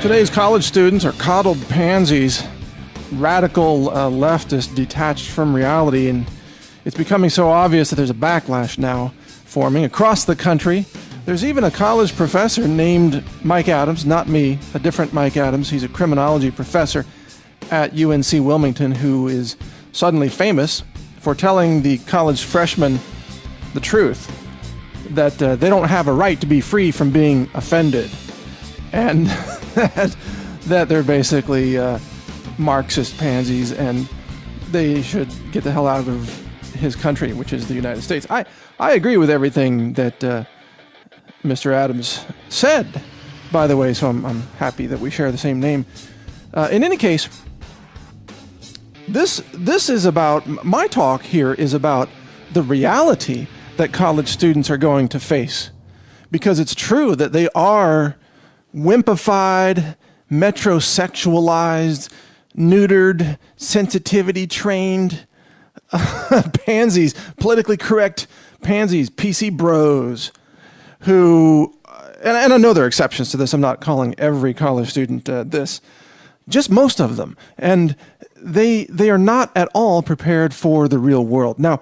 Today's college students are coddled pansies, radical leftists detached from reality, and it's becoming so obvious that there's a backlash now forming across the country. There's even a college professor named Mike Adams, not me, a different Mike Adams. He's a criminology professor at UNC Wilmington who is suddenly famous for telling the college freshmen the truth, that they don't have a right to be free from being offended, and that they're basically Marxist pansies and they should get the hell out of his country, which is the United States. I agree with everything that Mr. Adams said, by the way, so I'm happy that we share the same name. In any case, this is about, my talk here is about the reality that college students are going to face. Because it's true that they are wimpified, metrosexualized, neutered, sensitivity-trained pansies, politically correct pansies, PC bros, who, and I know there are exceptions to this, I'm not calling every college student this, just most of them. And they are not at all prepared for the real world. Now,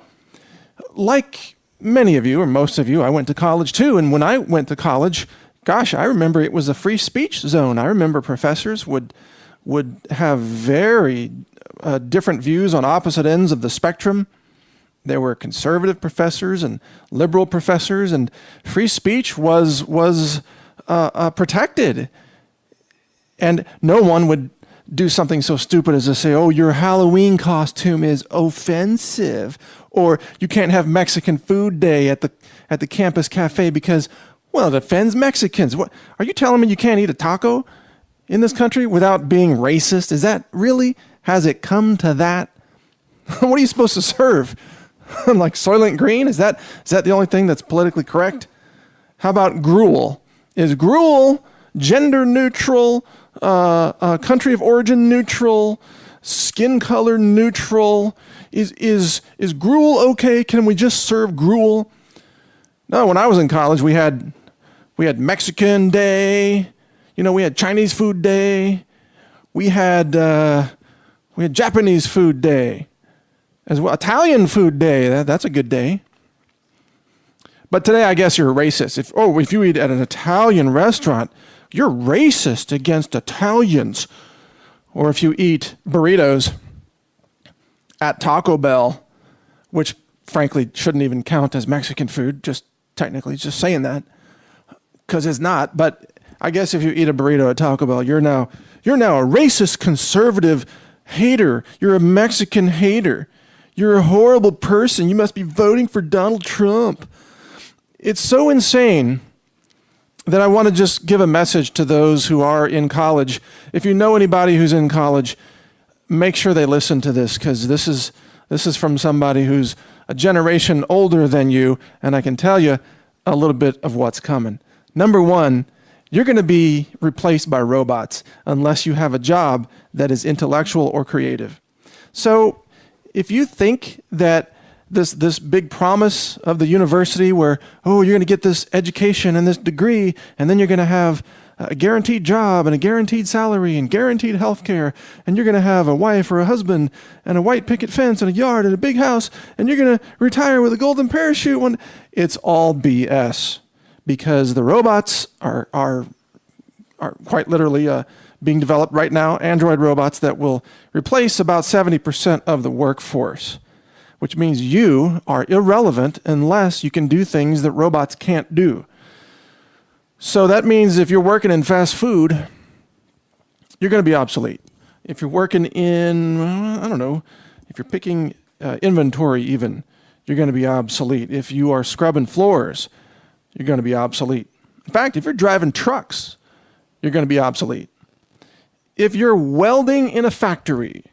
like many of you, or most of you, I went to college too, and when I went to college, gosh, I remember it was a free speech zone. I remember professors would have very different views on opposite ends of the spectrum. There were conservative professors and liberal professors, and free speech was protected. And no one would do something so stupid as to say, oh, your Halloween costume is offensive, or you can't have Mexican food day at the campus cafe because, well, it offends Mexicans. What, are you telling me you can't eat a taco in this country without being racist? Is that really, has it come to that? What are you supposed to serve? Like Soylent Green? Is that the only thing that's politically correct? How about gruel? Is gruel gender neutral, country of origin neutral, skin color neutral? Is gruel okay? Can we just serve gruel? No, when I was in college, we had Mexican Day, we had Chinese Food Day, we had Japanese Food Day as well, Italian Food Day. That's a good day. But today, I guess you're a racist. If you eat at an Italian restaurant, you're racist against Italians. Or if you eat burritos at Taco Bell, which frankly shouldn't even count as Mexican food, just saying that, because it's not. But I guess if you eat a burrito at Taco Bell, you're now a racist conservative hater. You're a Mexican hater. You're a horrible person. You must be voting for Donald Trump. It's so insane that I want to just give a message to those who are in college. If you know anybody who's in college, make sure they listen to this, because this is from somebody who's a generation older than you, and I can tell you a little bit of what's coming. Number one, you're going to be replaced by robots unless you have a job that is intellectual or creative. So if you think that this big promise of the university where, oh, you're going to get this education and this degree, and then you're going to have a guaranteed job and a guaranteed salary and guaranteed health care, and you're going to have a wife or a husband and a white picket fence and a yard and a big house, and you're going to retire with a golden parachute, it's all BS, because the robots are quite literally being developed right now, android robots that will replace about 70% of the workforce, which means you are irrelevant unless you can do things that robots can't do. So that means if you're working in fast food, you're going to be obsolete. If you're working in, I don't know, if you're picking inventory even, you're going to be obsolete. If you are scrubbing floors, you're going to be obsolete. In fact, if you're driving trucks, you're going to be obsolete. If you're welding in a factory,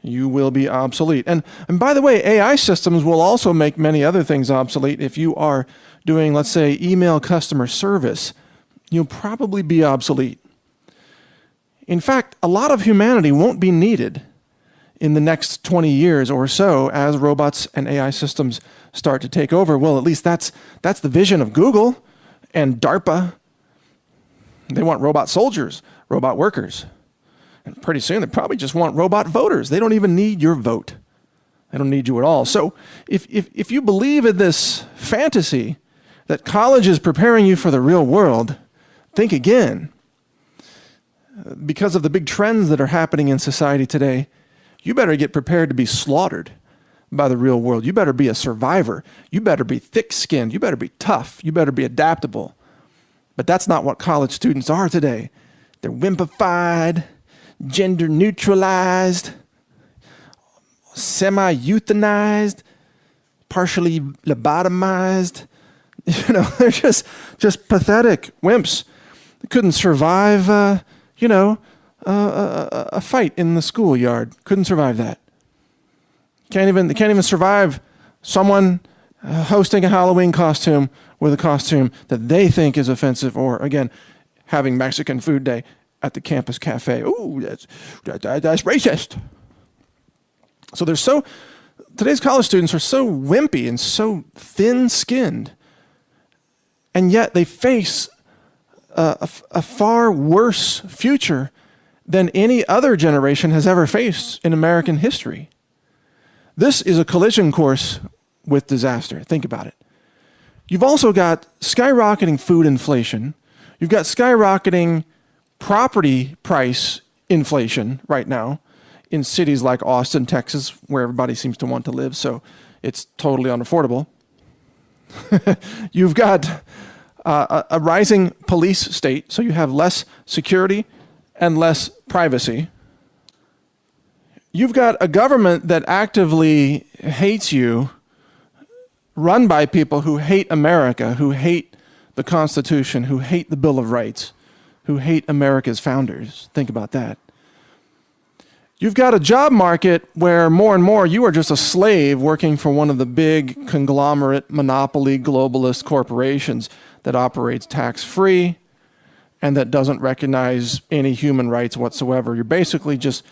you will be obsolete. And by the way, AI systems will also make many other things obsolete. If you are doing, let's say, email customer service, you'll probably be obsolete. In fact, a lot of humanity won't be needed in the next 20 years or so as robots and AI systems start to take over. Well, at least that's the vision of Google and DARPA. They want robot soldiers, robot workers. And pretty soon they probably just want robot voters. They don't even need your vote. They don't need you at all. So if you believe in this fantasy that college is preparing you for the real world, think again. Because of the big trends that are happening in society today, you better get prepared to be slaughtered by the real world. You better be a survivor. You better be thick-skinned. You better be tough. You better be adaptable. But that's not what college students are today. They're wimpified, gender neutralized, semi-euthanized, partially lobotomized. You know, they're just pathetic wimps. They couldn't survive, a fight in the schoolyard. Couldn't survive that. They can't even survive someone hosting a Halloween costume with a costume that they think is offensive, or again, having Mexican food day at the campus cafe. Ooh, that's racist. So today's college students are so wimpy and so thin-skinned, and yet they face a far worse future than any other generation has ever faced in American history. This is a collision course with disaster. Think about it. You've also got skyrocketing food inflation. You've got skyrocketing property price inflation right now in cities like Austin, Texas, where everybody seems to want to live, so it's totally unaffordable. You've got a rising police state, so you have less security and less privacy. You've got a government that actively hates you, run by people who hate America, who hate the Constitution, who hate the Bill of Rights, who hate America's founders. Think about that. You've got a job market where more and more you are just a slave working for one of the big conglomerate monopoly globalist corporations that operates tax-free and that doesn't recognize any human rights whatsoever. You're basically just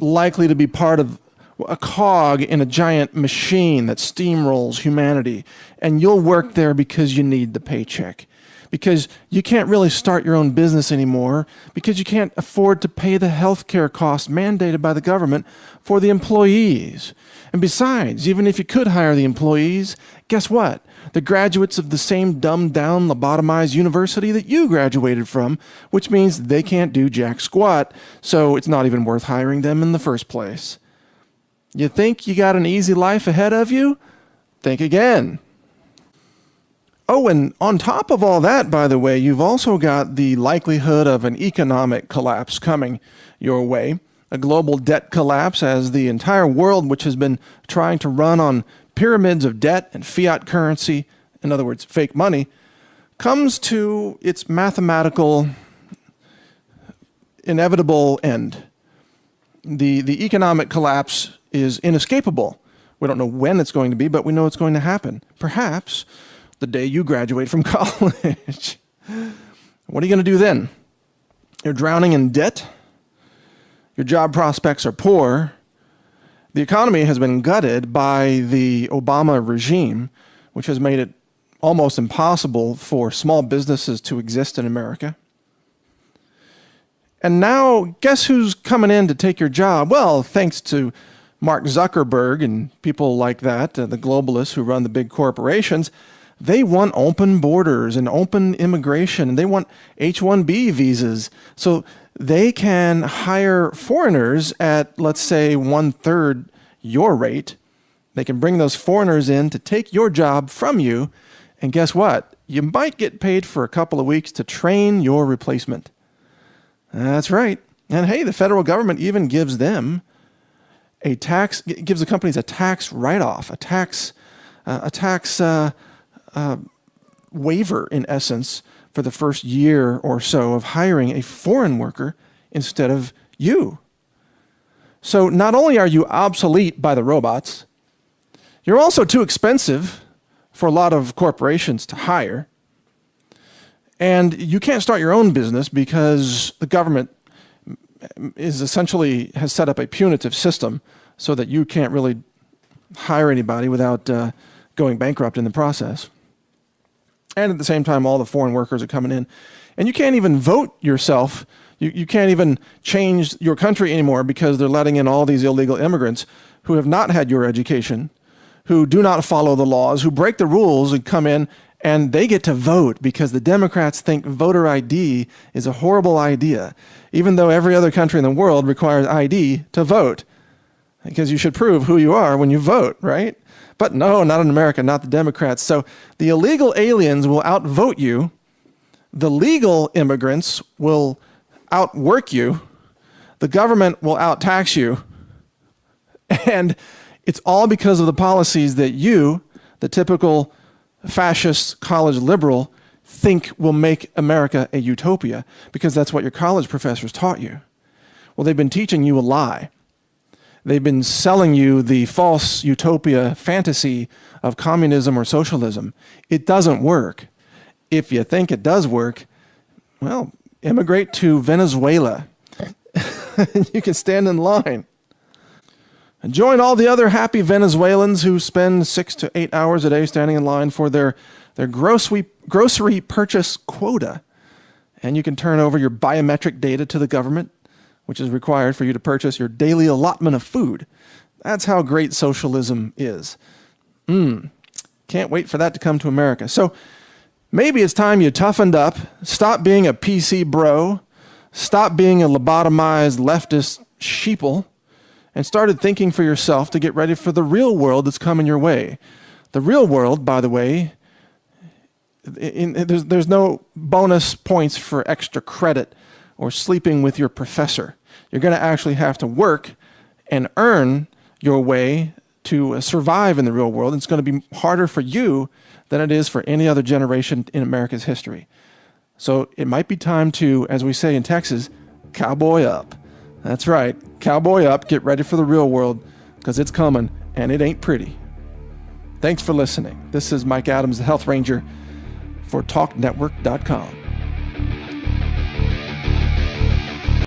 likely to be part of a cog in a giant machine that steamrolls humanity, and you'll work there because you need the paycheck, because you can't really start your own business anymore, because you can't afford to pay the healthcare costs mandated by the government for the employees. And besides, even if you could hire the employees, guess what? They're graduates of the same dumbed-down, lobotomized university that you graduated from, which means they can't do jack squat, so it's not even worth hiring them in the first place. You think you got an easy life ahead of you? Think again. Oh, and on top of all that, by the way, you've also got the likelihood of an economic collapse coming your way, a global debt collapse, as the entire world, which has been trying to run on pyramids of debt and fiat currency, in other words, fake money, comes to its mathematical inevitable end. The economic collapse is inescapable. We don't know when it's going to be, but we know it's going to happen. Perhaps the day you graduate from college. What are you going to do then? You're drowning in debt. Your job prospects are poor. The economy has been gutted by the Obama regime, which has made it almost impossible for small businesses to exist in America. And now, guess who's coming in to take your job? Well, thanks to Mark Zuckerberg and people like that, the globalists who run the big corporations, they want open borders and open immigration, and they want H-1B visas. So they can hire foreigners at, let's say, 1/3 your rate. They can bring those foreigners in to take your job from you. And guess what? You might get paid for a couple of weeks to train your replacement. That's right. And hey, the federal government even gives them a tax, gives the companies a tax write-off, a tax waiver, in essence, for the first year or so of hiring a foreign worker instead of you. So not only are you obsolete by the robots, you're also too expensive for a lot of corporations to hire. And you can't start your own business because the government has set up a punitive system so that you can't really hire anybody without going bankrupt in the process. And at the same time, all the foreign workers are coming in. And you can't even vote yourself. You can't even change your country anymore because they're letting in all these illegal immigrants who have not had your education, who do not follow the laws, who break the rules and come in, and they get to vote because the Democrats think voter ID is a horrible idea, even though every other country in the world requires ID to vote, because you should prove who you are when you vote, right? But no, not in America, not the Democrats. So the illegal aliens will outvote you. The legal immigrants will outwork you. The government will outtax you. And it's all because of the policies that you, the typical fascist college liberal, think will make America a utopia, because that's what your college professors taught you. Well, they've been teaching you a lie. They've been selling you the false utopia fantasy of communism or socialism. It doesn't work. If you think it does work, well, immigrate to Venezuela. You can stand in line. And join all the other happy Venezuelans who spend 6 to 8 hours a day standing in line for their grocery purchase quota. And you can turn over your biometric data to the government, which is required for you to purchase your daily allotment of food. That's how great socialism is. Can't wait for that to come to America. So maybe it's time you toughened up, stop being a PC bro, stop being a lobotomized leftist sheeple, and started thinking for yourself to get ready for the real world that's coming your way. The real world, by the way, there's no bonus points for extra credit or sleeping with your professor. You're going to actually have to work and earn your way to survive in the real world. It's going to be harder for you than it is for any other generation in America's history. So it might be time to, as we say in Texas, cowboy up. That's right. Cowboy up. Get ready for the real world, because it's coming and it ain't pretty. Thanks for listening. This is Mike Adams, the Health Ranger for TalkNetwork.com.